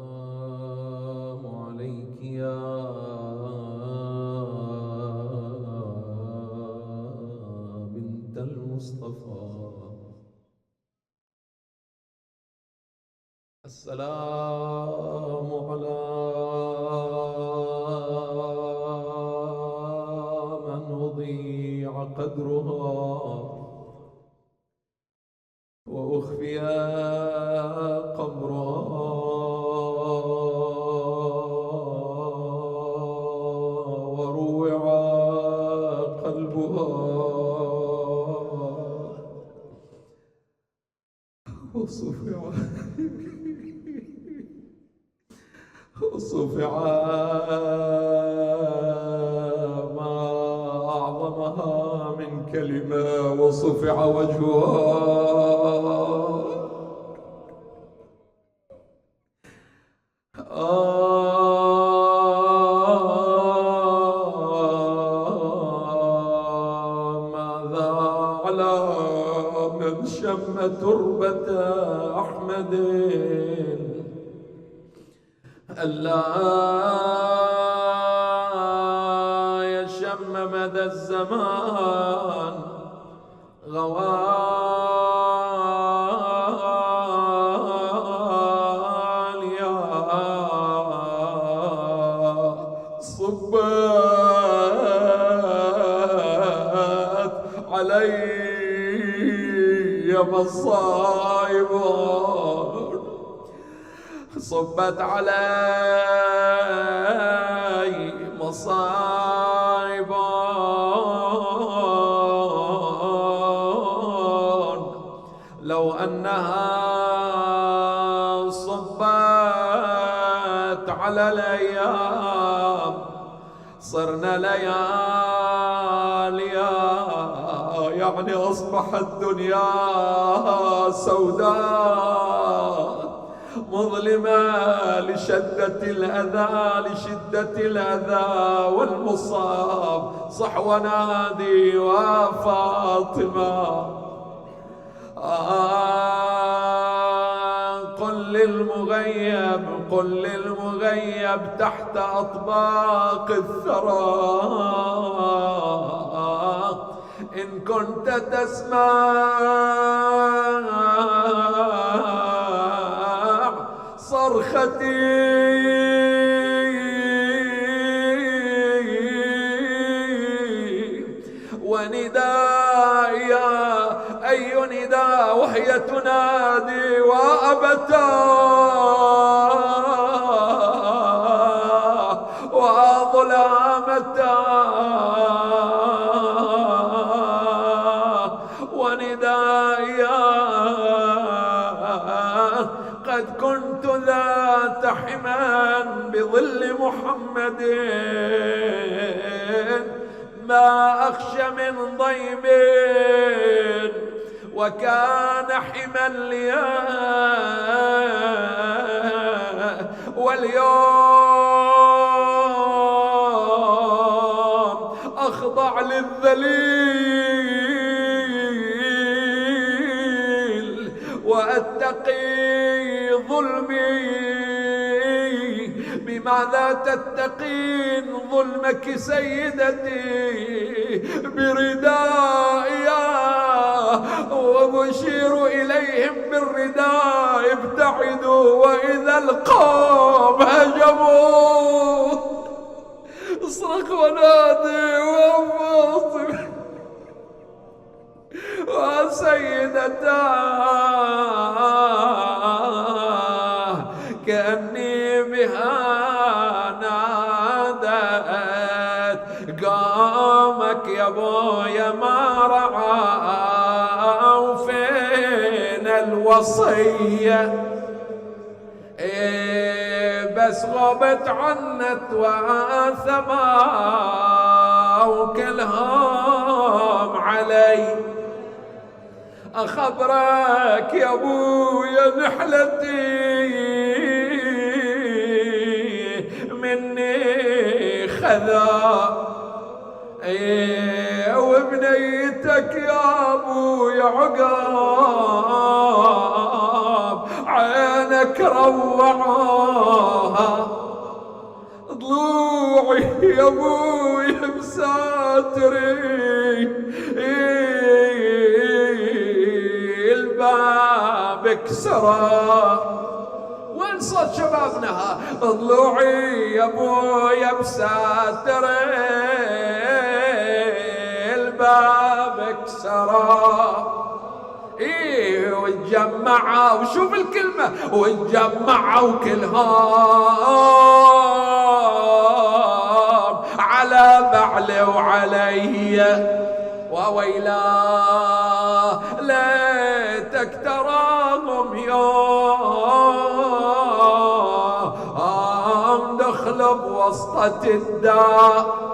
السلام عليك يا بنت المصطفى. السلام على من وضيع قدرها وأخفي قبرها وروع قلبها وصفع ما أعظمها من كلمة وصفع وجهها. ماذا على من شم تربة أحمد ألا يشم مدى الزمان غواليا صبت علي مصائب صبت علي مصائب لو أنها صبت على الأيام صرنا لياليا، يعني أصبحت الدنيا سوداء مظلمة لشدة الأذى والمصاب. صح ونادي وفاطمة قل للمغيب تحت أطباق الثرى إن كنت تسمع صرختي وندائي أي نداء وهي تنادي وأبتاه وظلامتاه وندائي قد كنت ذات حما بظل محمد ما أخشى من ضيم وكان حما لي واليوم أخضع للذليل وأتقي ظلمي. بماذا تتقين ظلمك سيدتي؟ بردائي وأشير إليهم بالرداء ابتعدوا وإذا القوم هجموا اصرخ ونادي وفاطمة وسيدتاه كأني بها نادت قامك يا بويا ما رعاوا فين الوصية بس غبت عنت وآثما وكلهم علي. أخبرك يا ابويا نحلتي مني خذا وبنيتك يا ابويا عقاب عينك روعوها ضلوعي يا ابوي مساتري الباب كسره. وين صوت شبابنا؟ ضلوعي يا ابوي مساتري الباب كسره. ايه واتجمعوا، وشوف الكلمة، واتجمعوا كلهم على بعلي وعلي وويلاه ليتك تراهم يوم دخلوا بوسطة الدار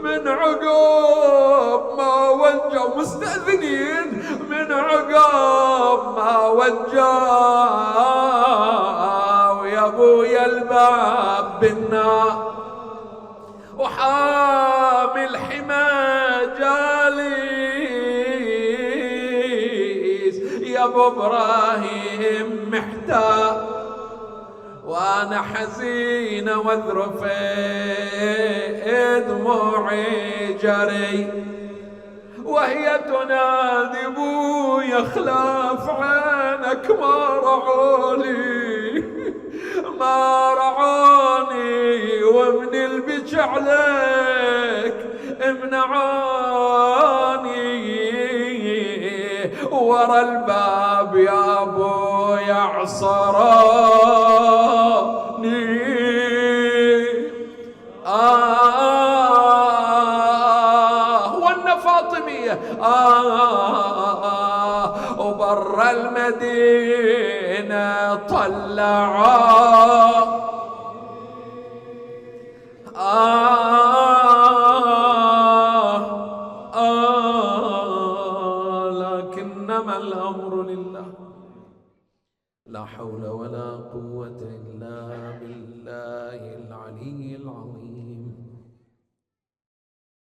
من عقب ما وجوا مستأذنين، من عقب ما وجوا يا ابويا الباب بالنار وحامي الحمى جالس يا ابو ابراهيم محتار وانا حزينه واذرفي دموعي جري وهي تنادي بويا خلاف عينك ما رعوني ما رعوني ومن البكي عليك امنعوني ورا الباب يا ابويا عصروني. وانا فاطمية وبر المدينة طلعوا لكنما الأمر لله لا حول ولا قوة إلا بالله العلي العظيم.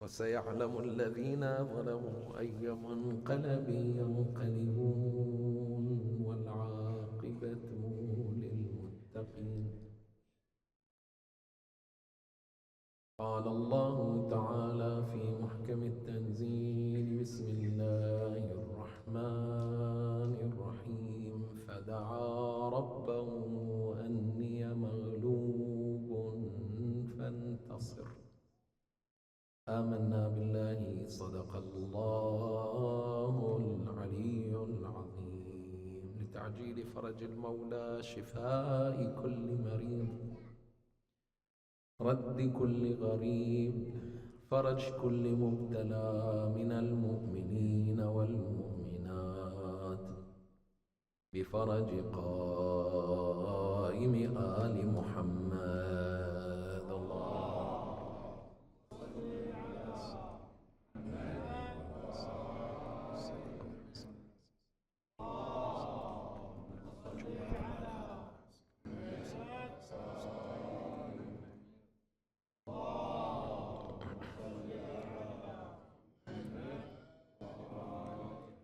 وسيعلم الذين ظلموا أي منقلب ينقلبون والعاقبة للمتقين. قال الله تعالى في محكم التنزيل: بسم الله الرحمن الرحيم. فدعا ربه أني مغلوب فانتصر. آمنا بالله. صدق الله العلي العظيم. لتعجيل فرج المولى، شفاء كل مريض، رد كل غريب، فرج كل مبتلى من المؤمنين والمؤمنات، بفرج قائم آل محمد. الله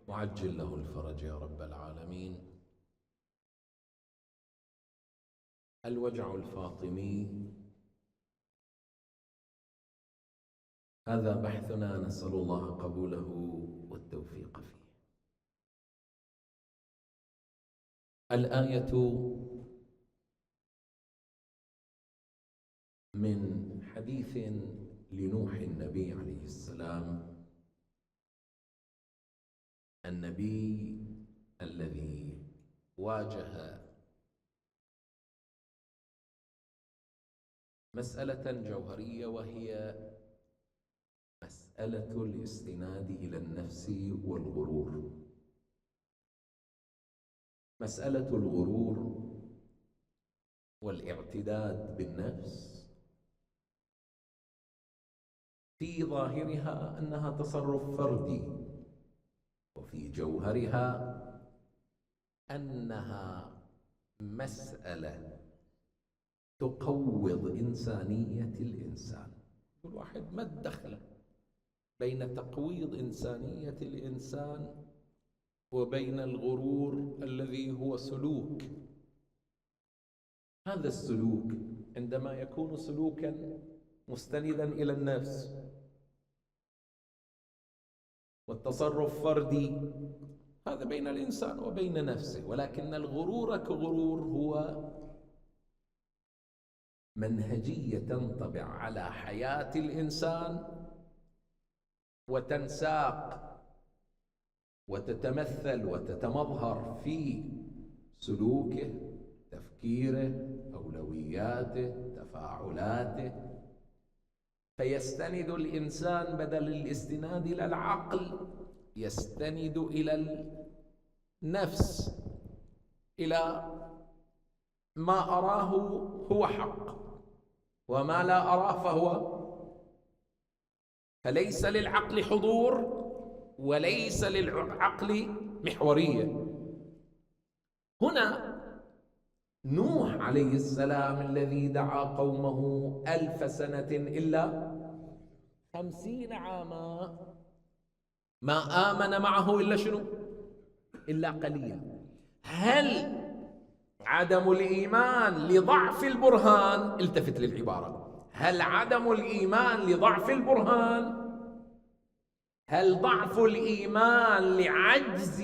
وعجل له الفرج يا رب العالمين. الوجع الفاطمي، هذا بحثنا، نسأل الله قبوله والتوفيق فيه. الآية من حديث لنوح النبي عليه السلام، النبي الذي واجه مسألة جوهرية، وهي مسألة الاستناد إلى النفس والغرور. مسألة الغرور والاعتداد بالنفس في ظاهرها أنها تصرف فردي، وفي جوهرها أنها مسألة تقوض إنسانية الإنسان. كل واحد ما الدخل بين تقويض إنسانية الإنسان وبين الغرور الذي هو سلوك. هذا السلوك عندما يكون سلوكا مستندا إلى النفس والتصرف فردي، هذا بين الإنسان وبين نفسه. ولكن الغرور كغرور هو منهجية تنطبع على حياة الإنسان وتنساق وتتمثل وتتمظهر في سلوكه، تفكيره، أولوياته، تفاعلاته. فيستند الإنسان بدل الاستناد إلى العقل يستند إلى النفس، إلى ما أراه هو حق وما لا أراه فليس للعقل حضور وليس للعقل محورية. هنا نوح عليه السلام الذي دعا قومه 1000 سنة إلا 50 عاما، ما آمن معه إلا شنو؟ إلا قليل. هل عدم الإيمان لضعف البرهان؟ التفت للعبارة، هل عدم الإيمان لضعف البرهان؟ هل ضعف الإيمان لعجز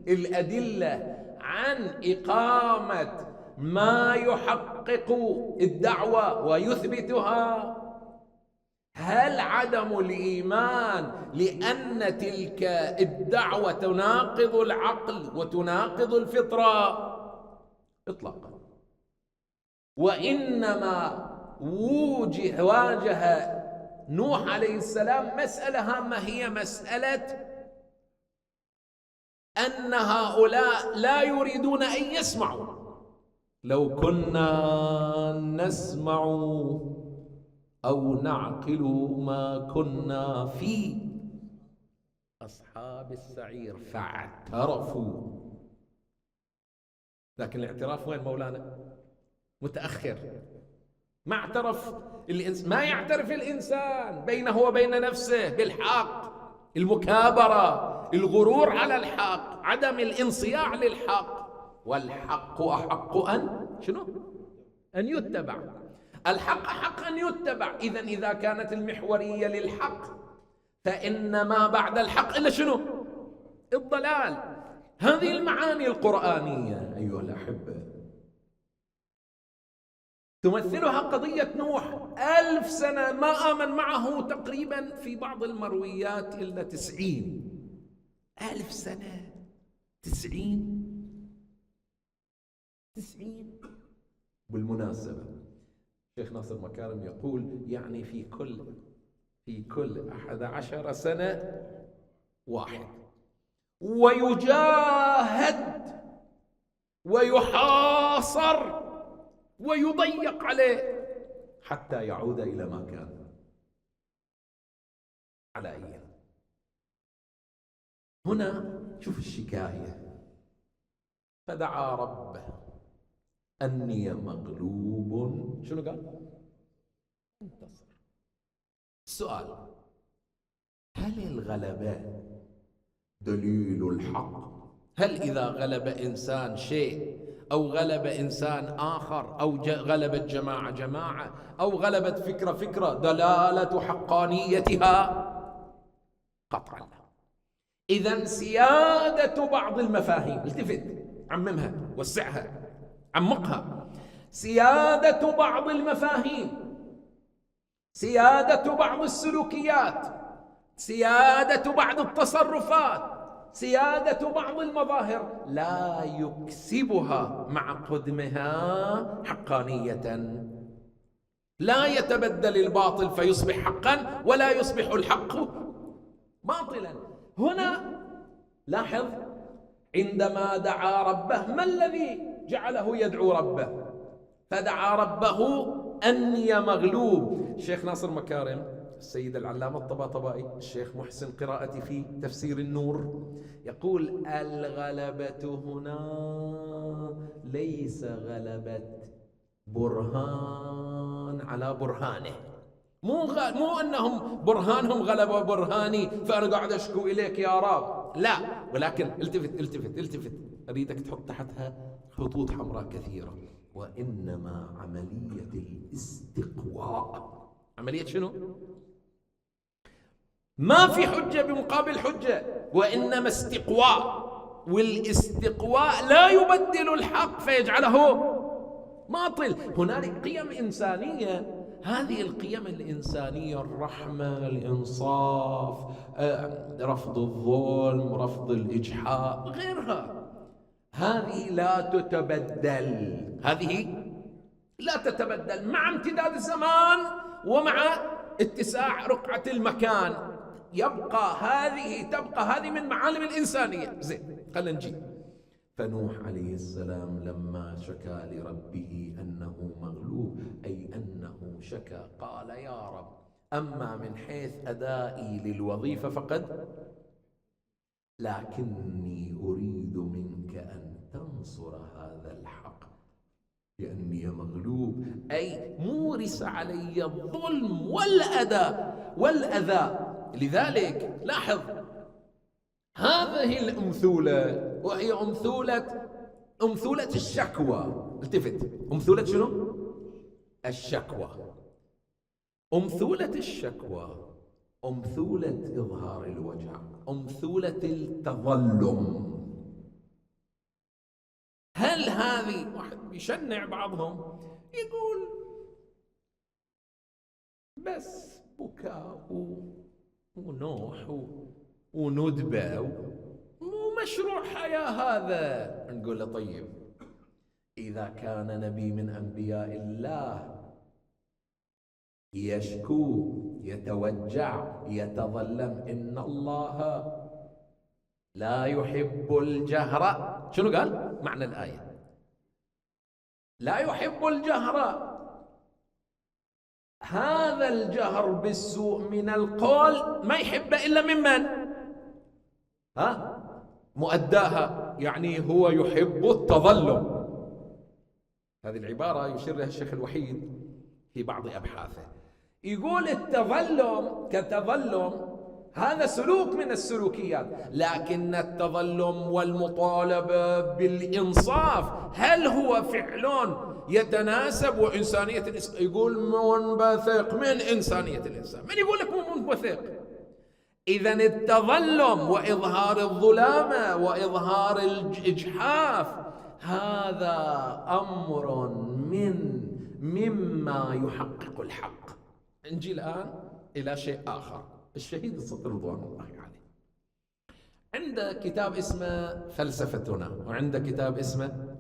الأدلة عن إقامة ما يحقق الدعوة ويثبتها؟ هل عدم الإيمان لأن تلك الدعوة تناقض العقل وتناقض الفطرة؟ إطلاقا. وإنما واجه نوح عليه السلام مسألة هامة، هي مسألة أن هؤلاء لا يريدون أن يسمعوا. لو كنا نسمع أو نعقل ما كنا في أصحاب السعير. فاعترفوا. لكن الاعتراف وين مولانا؟ متأخر. ما اعترف ما يعترف الإنسان بينه وبين نفسه بالحق، المكابرة، الغرور على الحق، عدم الانصياع للحق. والحق أحق أن شنو؟ أن يتبع. الحق حق أن يتبع. إذا كانت المحورية للحق فإن ما بعد الحق إلا شنو؟ الضلال. هذه المعاني القرآنية أيها الأحبة تمثلها قضية نوح. 1000 سنة ما آمن معه تقريبا في بعض المرويات إلا 90. 1000 سنة 90. بالمناسبة الشيخ ناصر مكارم يقول يعني في كل 11 سنة واحد، ويجاهد ويحاصر ويضيق عليه حتى يعود إلى ما كان على أيام. هنا شوف الشكاية. فدعا ربه أني مغلوب، شنو قال؟ انتصر. السؤال: هل الغلبة دليل الحق؟ هل إذا غلب إنسان شيء أو غلب إنسان آخر أو غلبت جماعة أو غلبت فكرة دلالة حقانيتها؟ قطعا. إذن سيادة بعض المفاهيم، التفت، عممها، وسعها، عمقها. سيادة بعض المفاهيم، سيادة بعض السلوكيات، سيادة بعض التصرفات، سيادة بعض المظاهر لا يكسبها مع قدمها حقانية. لا يتبدل الباطل فيصبح حقا ولا يصبح الحق باطلا. هنا لاحظ عندما دعا ربه ما الذي جعله يدعو ربه؟ فدعا ربه أني مغلوب. الشيخ ناصر مكارم، السيد العلامة الطباطبائي، الشيخ محسن قراءتي في تفسير النور يقول: الغلبة هنا ليس غلبة برهان على برهانه. مو أنهم برهانهم غلبوا برهاني فأنا قاعد أشكو إليك يا رب. لا، ولكن التفت أريدك تحط تحتها خطوط حمراء كثيرة. وإنما عملية الاستقواء. عملية شنو؟ ما في حجة بمقابل حجة، وإنما استقواء. والاستقواء لا يبدل الحق فيجعله باطل. هنالك قيم إنسانية، هذه القيم الإنسانية الرحمة، الإنصاف، رفض الظلم، رفض الإجحاف، غيرها، هذه لا تتبدل. هذه لا تتبدل مع امتداد الزمان ومع اتساع رقعة المكان. تبقى هذه من معالم الإنسانية. زين، خلينا نجي. فنوح عليه السلام لما شكا لربه أنه مغلوب، أي أنه شكا، قال يا رب أما من حيث أدائي للوظيفة فقد، لكني أريد منك أن تنصر هذا الحق لأني مغلوب، أي مورس علي الظلم والأذى. لذلك لاحظ هذه الأمثولة، وهي أمثولة الشكوى. التفت، أمثولة شنو؟ الشكوى. أمثولة الشكوى، أمثولة إظهار الوجع، أمثولة التظلم. هل هذه، واحد بيشنع بعضهم يقول بس بكاء ونوح وندبة مو مشروع حياة هذا. نقول له طيب، إذا كان نبي من أنبياء الله يشكو، يتوجع، يتظلم، إن الله لا يحب الجهر. شنو قال معنى الآية؟ لا يحب الجهر. هذا الجهر بالسوء من القول ما يحبه إلا ممن مؤداها، يعني هو يحب التظلم. هذه العبارة يشير لها الشيخ الوحيد في بعض أبحاثه، يقول التظلم كتظلم هذا سلوك من السلوكيات، لكن التظلم والمطالبة بالإنصاف هل هو فعل يتناسب وإنسانية الإنسان؟ يقول منبثق من إنسانية الإنسان. من يقول لك مو منبثق؟ إذن التظلم وإظهار الظلامة وإظهار الإجحاف هذا أمر مما يحقق الحق. نجي الآن إلى شيء آخر. الشهيد الصدر رضوان الله عليه عنده كتاب اسمه فلسفتنا، وعنده كتاب اسمه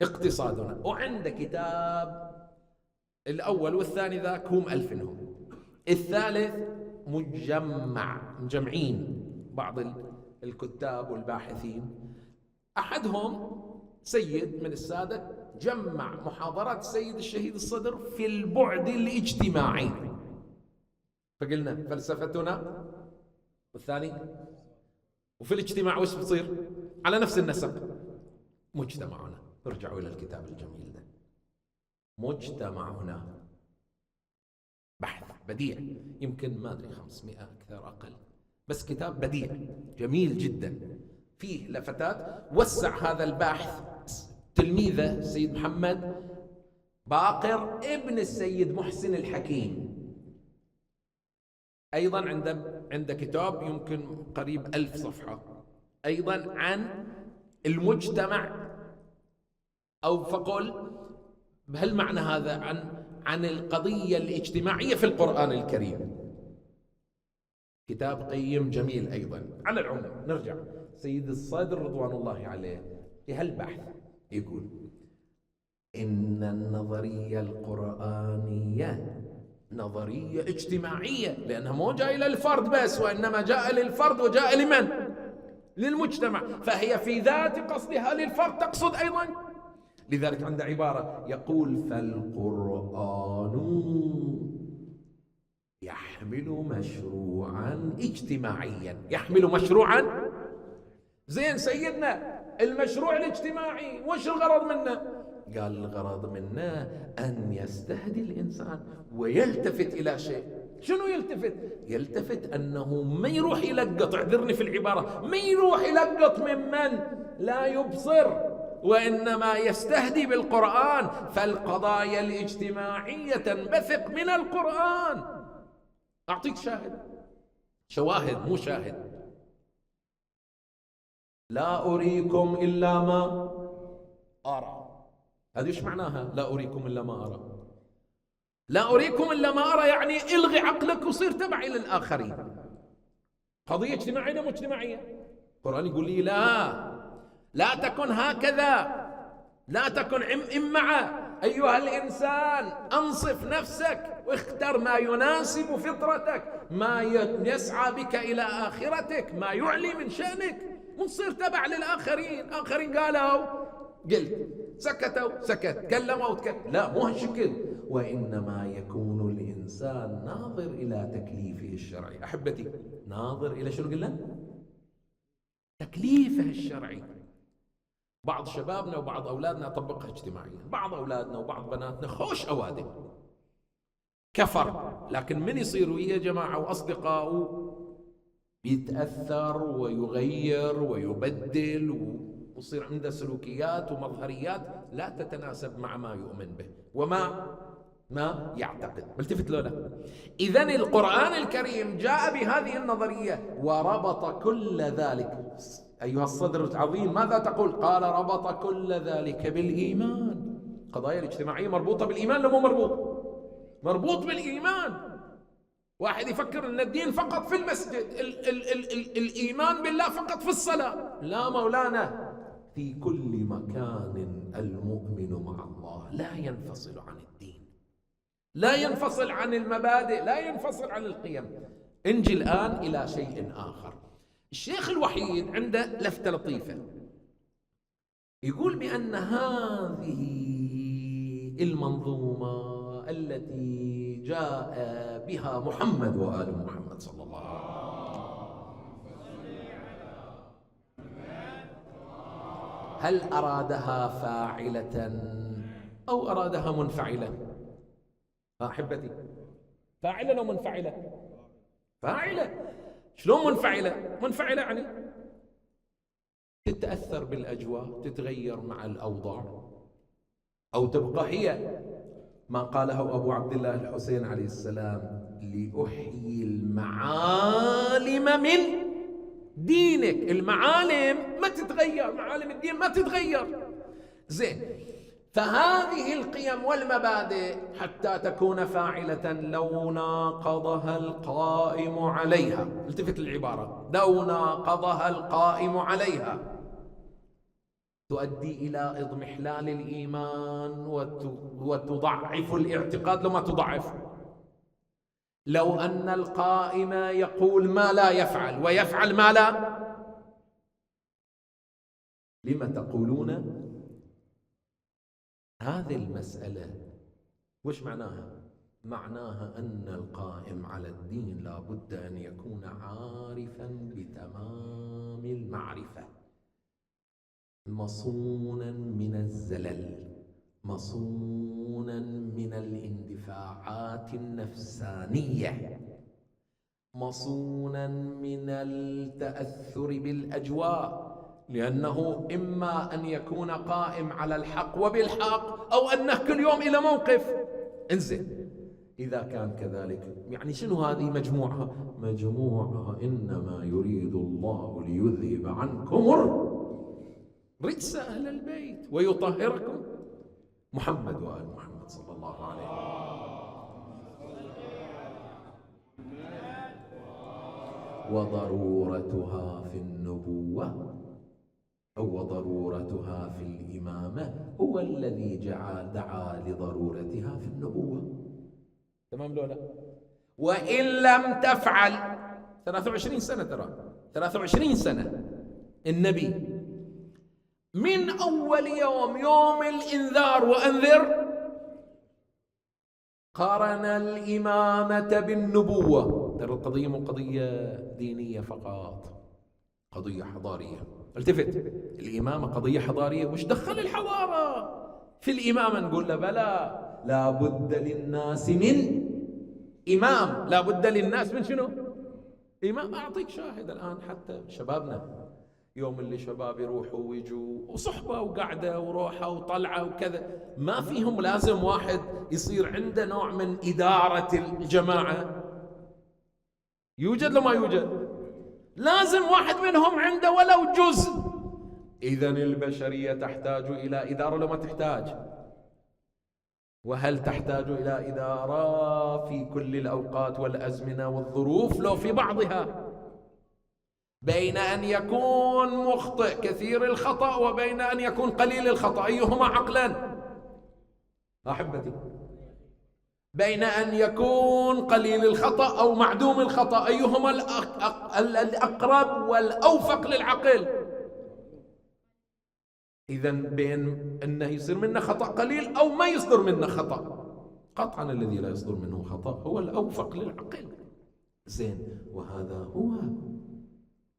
اقتصادنا، وعنده كتاب الأول والثاني ذاك هم ألفنهم، الثالث مجمعين بعض الكتاب والباحثين. أحدهم سيد من السادة جمع محاضرات السيد الشهيد الصدر في البعد الاجتماعي، فقلنا فلسفتنا والثاني، وفي الاجتماع وش بتصير؟ على نفس النسق مجتمعنا. ارجعوا إلى الكتاب الجميل ده، مجتمعنا، بحث بديع، يمكن ما أدري 500 أكثر أقل، بس كتاب بديع جميل جدا، فيه لفتات. وسع هذا الباحث تلميذه السيد محمد باقر ابن السيد محسن الحكيم، أيضا عنده كتاب يمكن قريب 1000 صفحة أيضا عن المجتمع، أو فقل بهالمعنى هذا عن القضية الاجتماعية في القرآن الكريم. كتاب قيم جميل أيضا. على العموم نرجع سيد الصدر رضوان الله عليه في هالبحث يقول إن النظرية القرآنية نظرية اجتماعية، لأنها مو جاء إلى الفرد بس، وإنما جاء للفرد وجاء لمن؟ للمجتمع، فهي في ذات قصدها للفرد تقصد أيضا. لذلك عند عبارة يقول فالقرآن يحمل مشروعا اجتماعيا، يحمل مشروعا. زين سيدنا المشروع الاجتماعي وش الغرض منه؟ قال الغرض منه أن يستهدي الإنسان ويلتفت إلى شيء، شنو يلتفت؟ يلتفت أنه ما يروح يلقط، اعذرني في العبارة، ما يروح يلقط ممن لا يبصر، وإنما يستهدي بالقرآن. فالقضايا الاجتماعية تنبثق من القرآن. أعطيك شواهد مو شاهد. لا أريكم إلا ما أرى، هذه إيش معناها؟ لا أريكم إلا ما أرى. لا أريكم إلا ما أرى يعني إلغي عقلك وصير تبعي للآخرين. قضية اجتماعية مجتمعية. القرآن يقول لي لا تكن هكذا، لا تكن إمعة أيها الإنسان، أنصف نفسك واختر ما يناسب فطرتك، ما يسعى بك إلى آخرتك، ما يعلي من شأنك، ونصير تبع للآخرين. آخرين قالوا قلت، سكتوا سكت، كلموا تكلم. لا، مو هالشكل. وإنما يكون الإنسان ناظر إلى تكليفه الشرعي. أحبتي، ناظر إلى شنو قلنا؟ تكليفه الشرعي. بعض شبابنا وبعض أولادنا طبقها اجتماعيا، بعض أولادنا وبعض بناتنا خوش أوادم كفر، لكن من يصير ويا جماعة وأصدقائه بيتأثر ويغير ويبدل ويصير عنده سلوكيات ومظهريات لا تتناسب مع ما يؤمن به ما يعتقد. ملتفت له لا؟ إذن القرآن الكريم جاء بهذه النظرية وربط كل ذلك. أيها الصدر العظيم، ماذا تقول؟ قال ربط كل ذلك بالإيمان. القضايا الاجتماعية مربوطة بالإيمان، لا مو مربوط بالإيمان. واحد يفكر أن الدين فقط في المسجد، الإيمان بالله فقط في الصلاة. لا مولانا، في كل مكان المؤمن مع الله لا ينفصل عن الدين، لا ينفصل عن المبادئ، لا ينفصل عن القيم. انجي الآن إلى شيء آخر. الشيخ الوحيد عنده لفتة لطيفة، يقول بأن هذه المنظومة التي جاء بها محمد وآل محمد صلى الله عليه وسلم، هل أرادها فاعلة أو أرادها منفعلة؟ أحبتي، فاعلة أو منفعلة؟ فاعلة. شلون منفعلة؟ منفعلة يعني تتأثر بالأجواء، تتغير مع الأوضاع، أو تبقى هي ما قاله أبو عبد الله الحسين عليه السلام: لأحيي المعالم من دينك. المعالم ما تتغير، معالم الدين ما تتغير. زين، فهذه القيم والمبادئ حتى تكون فاعلة لو ناقضها القائم عليها، التفت للعبارة، لو ناقضها القائم عليها تؤدي إلى إضمحلال الإيمان وتضعف الاعتقاد. لو ما تضعف، لو أن القائم يقول ما لا يفعل ويفعل ما لا، لما تقولون هذه المسألة؟ وش معناها؟ معناها أن القائم على الدين لا بد أن يكون عارفا بتمام المعرفة، مصونا من الزلل، مصونا من الاندفاعات النفسانية، مصونا من التأثر بالأجواء، لأنه إما أن يكون قائم على الحق وبالحق، أو أنه كل يوم إلى موقف. انزل، إذا كان كذلك يعني شنو هذه مجموعها إنما يريد الله ليذهب عنكم رجس أهل البيت ويطهركم. محمد وآل محمد صلى الله عليه وسلم. وضرورتها في النبوة أو ضرورتها في الإمامة هو الذي دعا لضرورتها في النبوة. تمام لولا؟ وإن لم تفعل 23 سنة، ترى 23 سنة النبي من أول يوم الإنذار وأنذر قارن الإمامة بالنبوة. ترى القضية مو قضية دينية فقط، قضية حضارية. التفت، الإمامة قضية حضارية. وش دخل الحضارة في الإمامة؟ نقول له بلى، لا بد للناس من إمام لا بد للناس من شنو؟ إمام. أعطيك شاهد الآن حتى شبابنا، يوم اللي شباب يروحوا ويجوا وصحبة وقعدة وروحة وطلعة وكذا، ما فيهم لازم واحد يصير عنده نوع من إدارة الجماعة؟ يوجد لو ما يوجد؟ لازم واحد منهم عنده ولو جزء. إذن البشرية تحتاج إلى إدارة لو ما تحتاج؟ وهل تحتاج إلى إدارة في كل الأوقات والأزمنة والظروف لو في بعضها؟ بين أن يكون مخطئ كثير الخطأ وبين أن يكون قليل الخطأ، أيهما عقلا أحبتي؟ بين أن يكون قليل الخطأ أو معدوم الخطأ، أيهما الأقرب والأوفق للعقل؟ إذن بين أنه يصير منا خطأ قليل أو ما يصدر منا خطأ، قطعا الذي لا يصدر منه خطأ هو الأوفق للعقل. زين، وهذا هو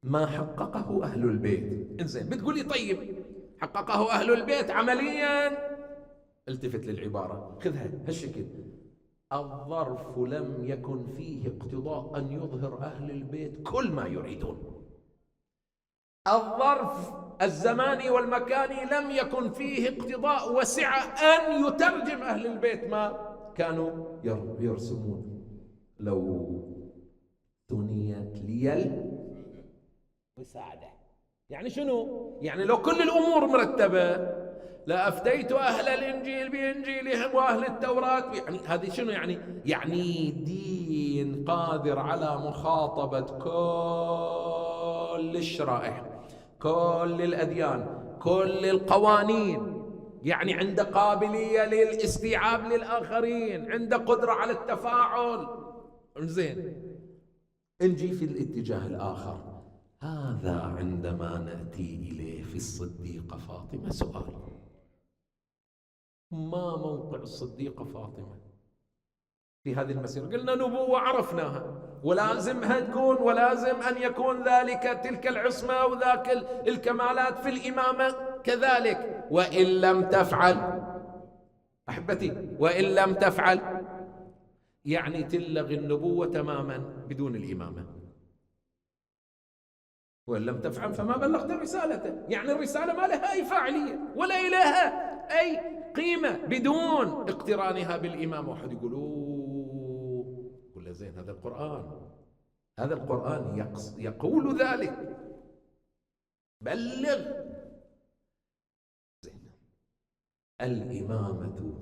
ما حققه أهل البيت. إنزين، بتقولي طيب حققه أهل البيت عمليا، التفت للعبارة، خذها هالشكل: الظرف لم يكن فيه اقتضاء أن يظهر أهل البيت كل ما يريدون. الظرف الزماني والمكاني لم يكن فيه اقتضاء وسعة أن يترجم أهل البيت ما كانوا يرسمون. لو ثنيت لي الوسادة، يعني شنو؟ يعني لو كل الأمور مرتبة لأفتيت أهل الإنجيل بإنجيلهم وأهل التوراة. يعني هذه شنو يعني؟ يعني دين قادر على مخاطبة كل الشرائح، كل الأديان، كل القوانين، يعني عنده قابلية للاستيعاب للآخرين، عنده قدرة على التفاعل. زين، نجي في الاتجاه الآخر، هذا عندما نأتي إليه في الصديقة فاطمة سؤال: ما موقع الصديقة فاطمة في هذه المسيرة؟ قلنا نبوة عرفناها ولازمها تكون، ولازم أن يكون ذلك تلك العصمة وذاك الكمالات في الإمامة كذلك، وإن لم تفعل أحبتي، وإن لم تفعل يعني تلغي النبوة تماما بدون الإمامة. وإن لم تفعل فما بلغت رسالته، يعني الرسالة ما لها أي فاعلية ولا إليها أي قيمة بدون اقترانها بالإمام. واحد يقول ولا زين، هذا القرآن، هذا القرآن يقول ذلك، بلغ. زين، الإمامة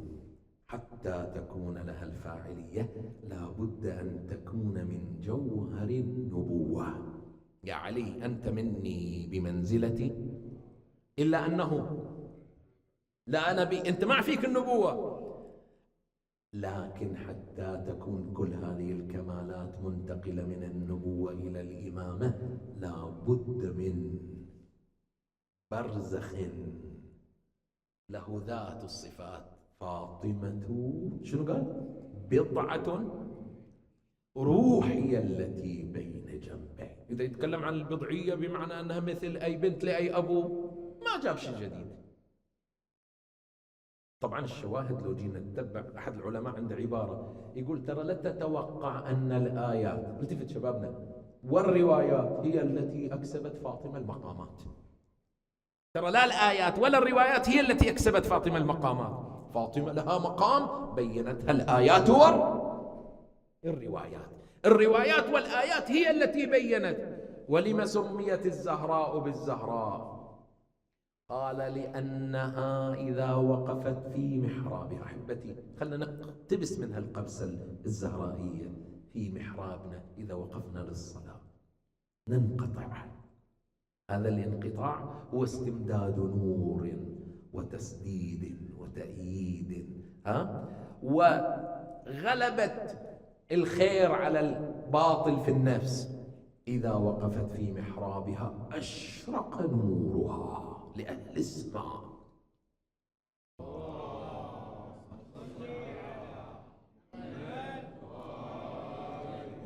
حتى تكون لها الفاعلية لا بد أن تكون من جوهر النبوة. يا علي أنت مني بمنزلتي، إلا أنه لا نبي، أنت ما فيك النبوة، لكن حتى تكون كل هذه الكمالات منتقلة من النبوة إلى الإمامة لا بد من برزخ له ذات الصفات. فاطمة شنو قال؟ بضعة روحي التي بين جنبي. إذا يتكلم عن البضعية بمعنى أنها مثل أي بنت لأي أبو، ما جاب شيء جديد. طبعا الشواهد لو جينا نتبع، أحد العلماء عنده عبارة يقول: ترى لا تتوقع أن الآيات، التفت شبابنا، والروايات هي التي أكسبت فاطمة المقامات. ترى لا الآيات ولا الروايات هي التي أكسبت فاطمة المقامات. فاطمة لها مقام بينتها الآيات والروايات. الروايات والآيات هي التي بينت. ولما سميت الزهراء بالزهراء؟ قال: لأنها إذا وقفت في محرابها. أحبتي، خلنا نقتبس منها القبسة الزهرائية في محرابنا. إذا وقفنا للصلاة ننقطع، هذا الانقطاع هو استمداد نور وتسديد وتأييد، وغلبة الخير على الباطل في النفس. إذا وقفت في محرابها أشرق نورها لأهل السماء.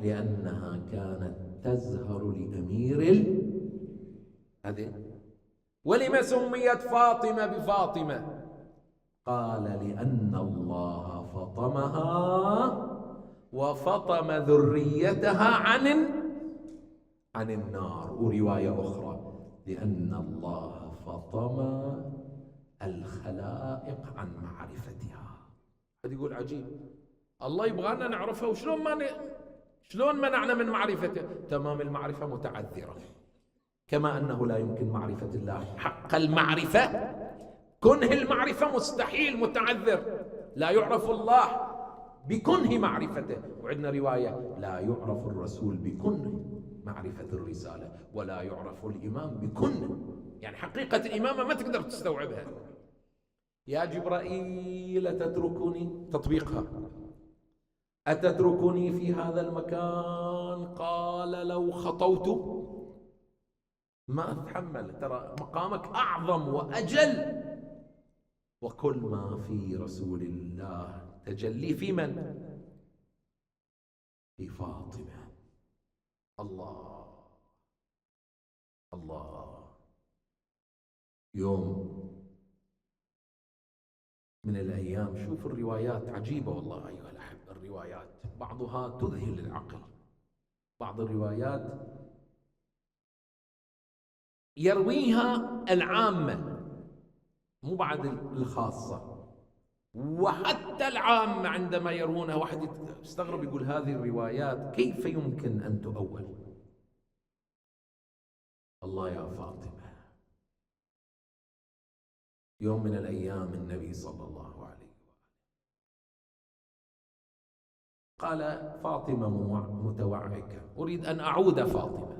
لأنها كانت تزهر لأمير هذه. ولما سميت فاطمة بفاطمة؟ قال: لأن الله فطمها وفطم ذريتها عن النار. ورواية أخرى لأن الله فطم الخلائق عن معرفتها. هذا يقول عجيب، الله يبغانا نعرفه شلون منعنا من معرفته؟ تمام، المعرفة متعذرة، كما أنه لا يمكن معرفة الله حق المعرفة، كنه المعرفة مستحيل متعذر، لا يعرف الله بكنه معرفته. وعندنا رواية لا يعرف الرسول بكنه معرفة الرسالة، ولا يعرف الإمام بكنه، يعني حقيقة الإمامة ما تقدر تستوعبها. يا جبرائيل تتركني، تطبيقها، أتتركني في هذا المكان؟ قال لو خطوت ما أتحمل، ترى مقامك أعظم وأجل، وكل ما في رسول الله تجلي في من؟ في فاطمة. الله الله. يوم من الأيام، شوف الروايات عجيبة والله أيها الأحبة، الروايات بعضها تذهل العقل، بعض الروايات يرويها العامة مو بعد الخاصة، وحتى العامة عندما يروونها واحد يستغرب يقول هذه الروايات كيف يمكن أن تؤول؟ الله يا فاطمة. يوم من الأيام النبي صلى الله عليه وسلم قال فاطمة متوعكة، أريد أن أعود فاطمة.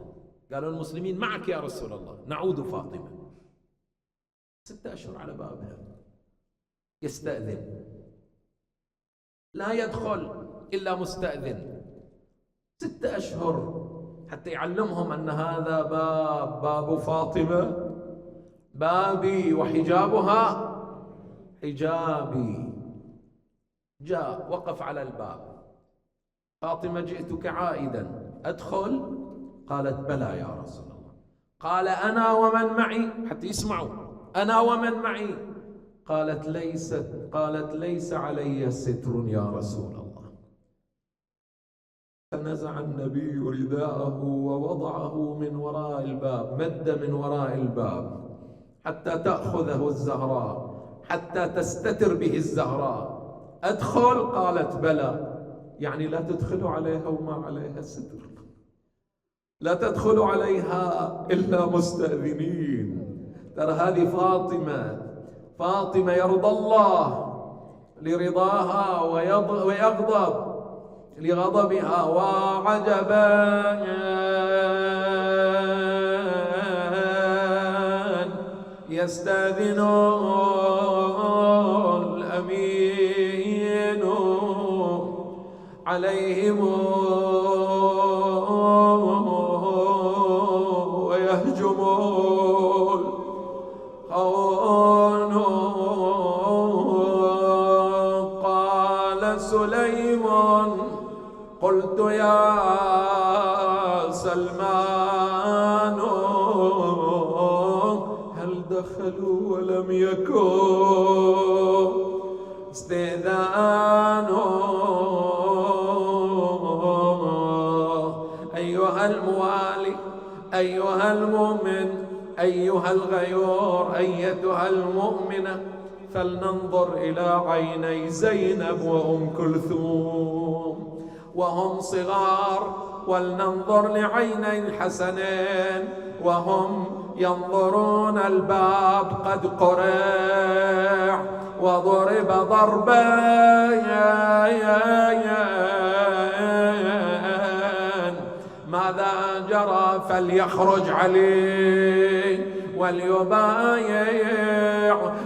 قالوا المسلمين معك يا رسول الله، نعود فاطمة. 6 أشهر على بابها، يستأذن، لا يدخل إلا مستأذن. 6 أشهر حتى يعلمهم أن هذا باب فاطمة بابي وحجابها حجابي. جاء وقف على الباب، فاطمة جئتك عائدا، أدخل؟ قالت بلى يا رسول الله. قال أنا ومن معي، حتى يسمعوا، أنا ومن معي. قالت ليس علي ستر يا رسول الله. فنزع النبي رداءه ووضعه من وراء الباب، مد من وراء الباب حتى تأخذه الزهراء، حتى تستتر به الزهراء. أدخل؟ قالت بلى. يعني لا تدخلوا عليها وما عليها ستر، لا تدخلوا عليها إلا مستأذنين. ترى هذه فاطمة يرضى الله لرضاها ويغضب لغضبها. وعجبا يستأذن الأمين عليهم ويهجم الخون. قال سليم قلت يا سلمان هل دخلوا ولم يكن استئذان؟ أيها الموالي، أيها المؤمن، أيها الغيور، أيتها المؤمنة، فلننظر إلى عيني زينب وأم كلثوم وهم صغار، ولننظر لعيني الحسنين وهم ينظرون. الباب قد قرع وضرب ضربين، ماذا جرى؟ فليخرج علي وليبايع،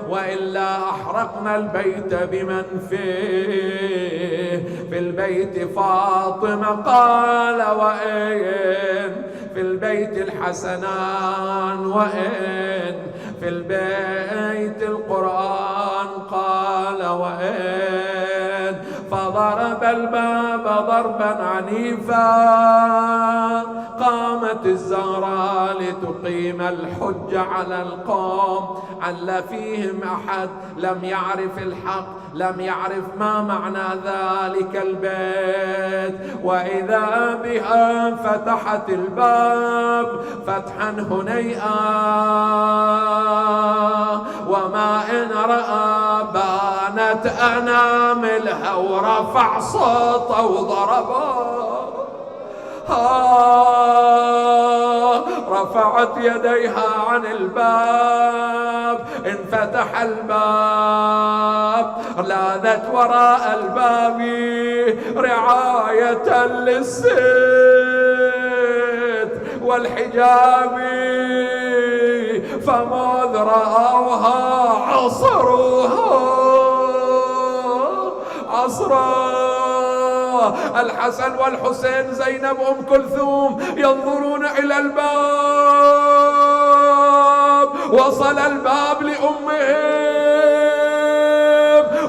وإلا أحرقنا البيت بمن فيه. في البيت فاطمة، قال وإن في البيت الحسنان، وإن في البيت القرآن، قال وإن فضرب الباب ضربا عنيفا. قامت الزهراء لتقيم الحج على القوم، عل فيهم أحد لم يعرف الحق، لم يعرف ما معنى ذلك البيت. وإذا بها فتحت الباب فتحا هنيئا، وما إن رأى بانت أناملها ورفع صوته وضربا. رفعت يديها عن الباب، انفتح الباب، لاذت وراء الباب رعاية للست والحجاب. فمذ رأوها عصروها عصرا. الحسن والحسين، زينب، أم كلثوم ينظرون إلى الباب. وصل الباب لأمهم،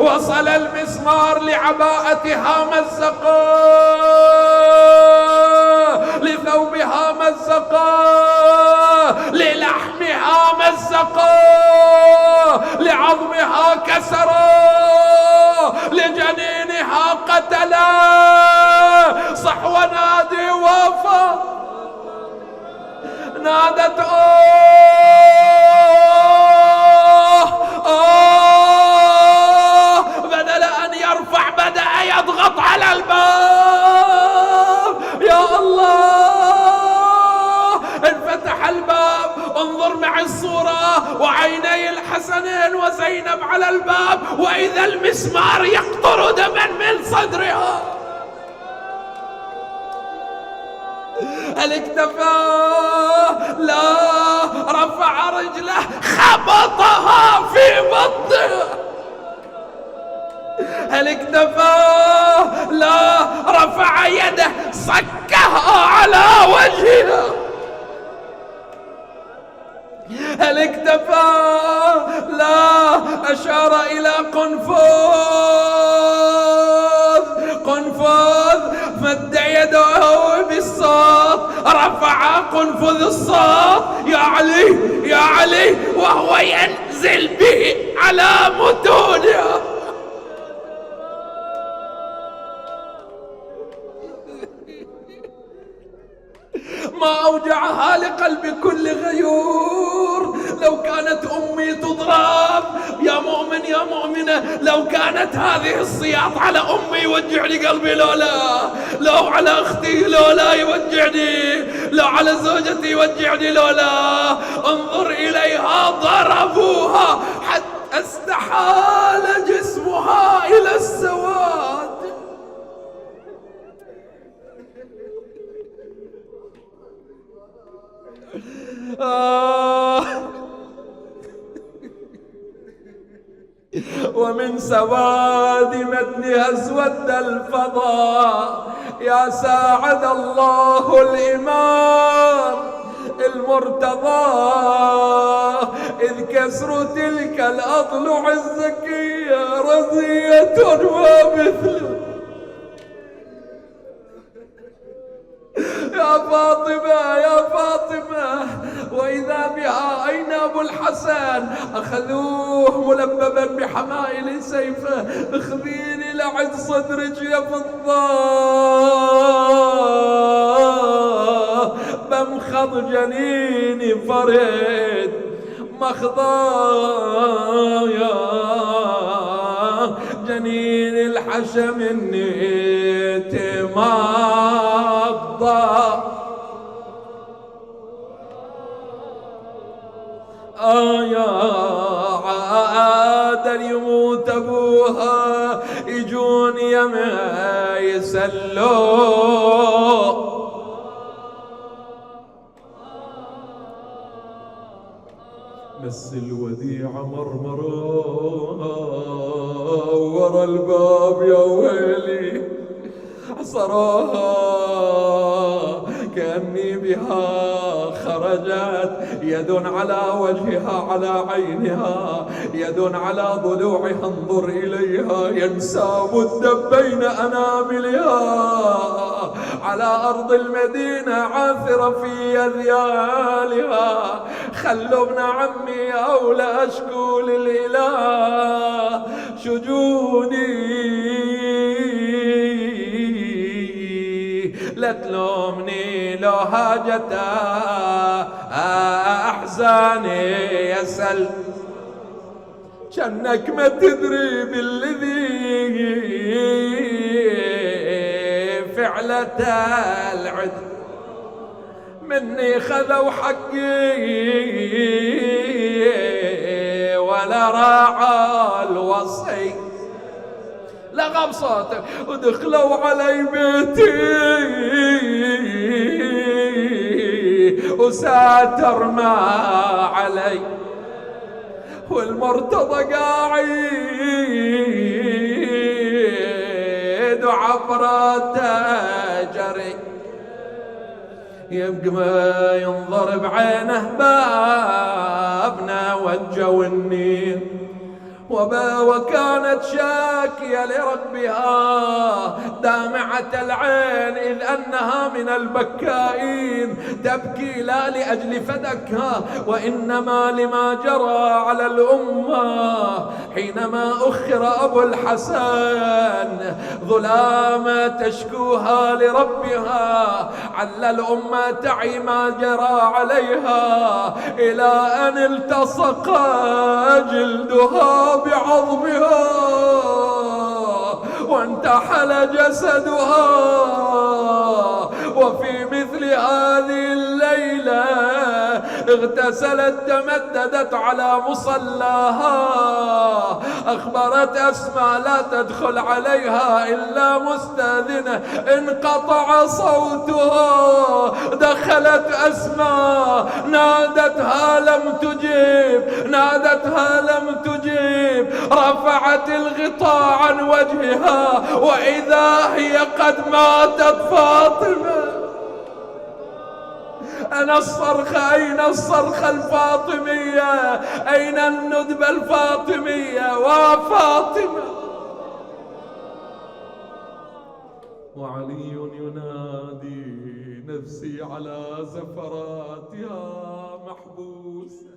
وصل المسمار لعباءتها مزقا، لثوبها مزقا، للحمها مزقا، لعظمها كسرا، لجنينها قتلا. صح ونادي وفا، نادت بدل أن يرفع بدأ يضغط على الباب. يا الله، انفتح الباب. انظر معي الصورة، وعيني الحسنين وزينب على الباب، وإذا المسمار يقطر دما من صدرها. هل اكتفى؟ لا، رفع رجله خبطها في بطنها. هل اكتفى؟ لا، رفع يده صكها على وجهها. هل اكتفى؟ لا، أشار إلى قنفذ. قنفذ مد يده بالصوت، رفع قنفذ الصوت: يا علي يا علي، وهو ينزل به على متونها. ما أوجعها لقلب كل غيور. لو كانت أمي تضرب، يا مؤمن يا مؤمنة، لو كانت هذه الصياط على أمي يوجعني قلبي، لو على أختي لا يوجعني، لو على زوجتي يوجعني لا. انظر إليها، ضربوها حتى استحال جسمها إلى السواد. ومن سواد متنها اسود الفضاء. يا ساعد الله الإمام المرتضى، إذ كسر تلك الأضلع الزكية رزية ومثله. يا فاطمة يا فاطمة، وإذا بها أين أبو الحسن؟ أخذوه ملببا بحمائل سيفه. اخذيني لعد صدرك يا فضة، بمخض جنيني فرد مخضايا، جنين الحشم النيت مضى. عاد يموت ابوها، يجون يما يسلوا. بس الوديعة مرمرة ورا الباب يا ويلي، عصراها كأني بها خرجت. يد على وجهها على عينها، يد على ضلوعها، انظر إليها ينسى مدة بين أناملها على أرض المدينة عاثرة في أذيالها. خلوا ابن عمي أولى أشكو للإله شجوني لا تلومني لو هاجتا أحزاني يسأل جنك ما تدري بالذي فعلة العد مني خذوا حقي ولا راعى الوصي لغم صوتك ودخلوا علي بيتي وساتر ما علي والمرتضى قاعد وعبرته جري يبقى ما ينظر بعينه بابنا وجه النير وكانت شاكية لربها دامعة العين إذ أنها من البكائين تبكي لا لأجل فدكها وإنما لما جرى على الأمة حينما أخر أبو الحسن ظلامة تشكوها لربها عل الأمة تعي ما جرى عليها إلى أن التصق جلدها بعظمها وانتحل جسدها. وفي مثل هذه الليلة اغتسلت تمددت على مصلاها أخبرت أسماء لا تدخل عليها إلا مستأذنة انقطع صوتها دخلت أسماء نادتها لم تجيب رفعت الغطاء عن وجهها وإذا هي قد ماتت فاطمة. أنا الصرخة أين الصرخة الفاطمية أين الندبة الفاطمية وفاطمة وعلي ينادي نفسي على زفراتها محبوسة